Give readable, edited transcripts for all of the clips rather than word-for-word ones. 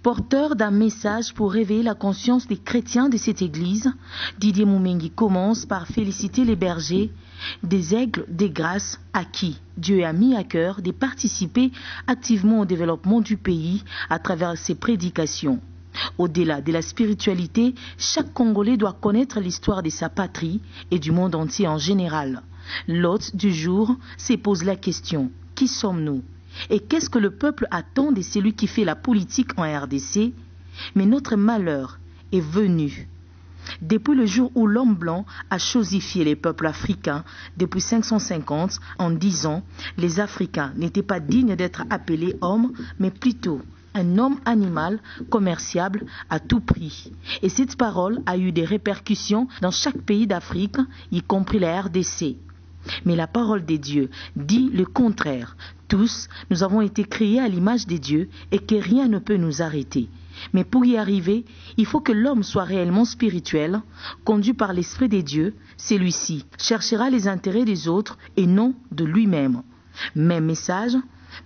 Porteur d'un message pour réveiller la conscience des chrétiens de cette église, Didier Moumengi commence par féliciter les bergers des aigles des grâces à qui Dieu a mis à cœur de participer activement au développement du pays à travers ses prédications. Au-delà de la spiritualité, chaque Congolais doit connaître l'histoire de sa patrie et du monde entier en général. L'hôte du jour se pose la question: qui sommes-nous? Et qu'est-ce que le peuple attend de celui qui fait la politique en RDC? Mais notre malheur est venu. Depuis le jour où l'homme blanc a chosifié les peuples africains, depuis 550, en disant les Africains n'étaient pas dignes d'être appelés hommes, mais plutôt un homme animal commerciable à tout prix. Et cette parole a eu des répercussions dans chaque pays d'Afrique, y compris la RDC. Mais la parole de Dieu dit le contraire. Tous, nous avons été créés à l'image de Dieu et que rien ne peut nous arrêter. Mais pour y arriver, il faut que l'homme soit réellement spirituel, conduit par l'Esprit de Dieu. Celui-ci cherchera les intérêts des autres et non de lui-même. Même message,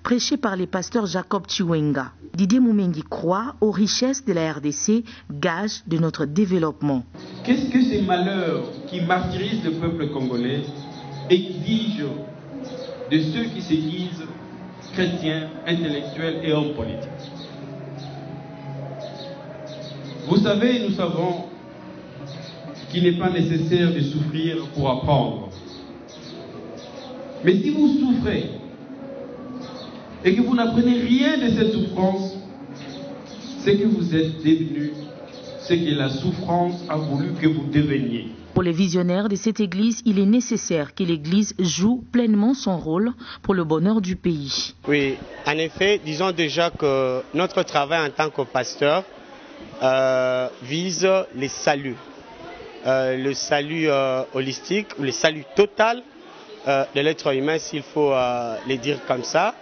prêché par les pasteurs Jacob Chiwenga. Didier Moumengi croit aux richesses de la RDC, gage de notre développement. Qu'est-ce que ces malheurs qui martyrisent le peuple congolais exigent de ceux qui se disent chrétiens, intellectuels et hommes politiques? Vous savez, nous savons qu'il n'est pas nécessaire de souffrir pour apprendre. Mais si vous souffrez et que vous n'apprenez rien de cette souffrance, c'est que vous êtes devenu ce que la souffrance a voulu que vous deveniez. Pour les visionnaires de cette église, il est nécessaire que l'église joue pleinement son rôle pour le bonheur du pays. Oui, en effet, disons déjà que notre travail en tant que pasteur vise les saluts. Le salut holistique, ou le salut total de l'être humain, s'il faut le dire comme ça.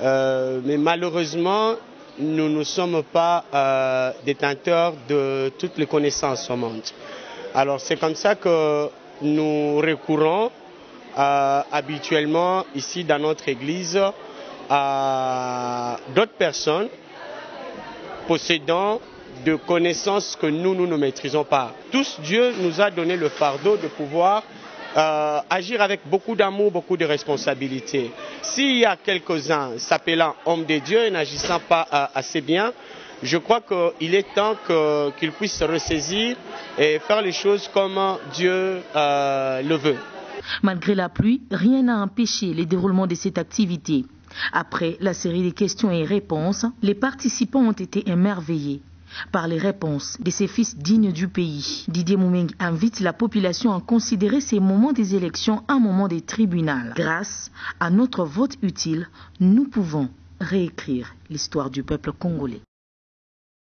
Mais malheureusement, nous ne sommes pas détenteurs de toutes les connaissances au monde. Alors c'est comme ça que nous recourons habituellement ici dans notre église à d'autres personnes possédant de connaissances que nous ne maîtrisons pas. Tous, Dieu nous a donné le fardeau de pouvoir agir avec beaucoup d'amour, beaucoup de responsabilité. S'il y a quelques-uns s'appelant hommes de Dieu et n'agissant pas assez bien, je crois qu'il est temps qu'ils puissent se ressaisir et faire les choses comme Dieu le veut. Malgré la pluie, rien n'a empêché le déroulement de cette activité. Après la série de questions et réponses, les participants ont été émerveillés par les réponses de ces fils dignes du pays. Didier Moumengi invite la population à considérer ces moments des élections un moment des tribunaux. Grâce à notre vote utile, nous pouvons réécrire l'histoire du peuple congolais.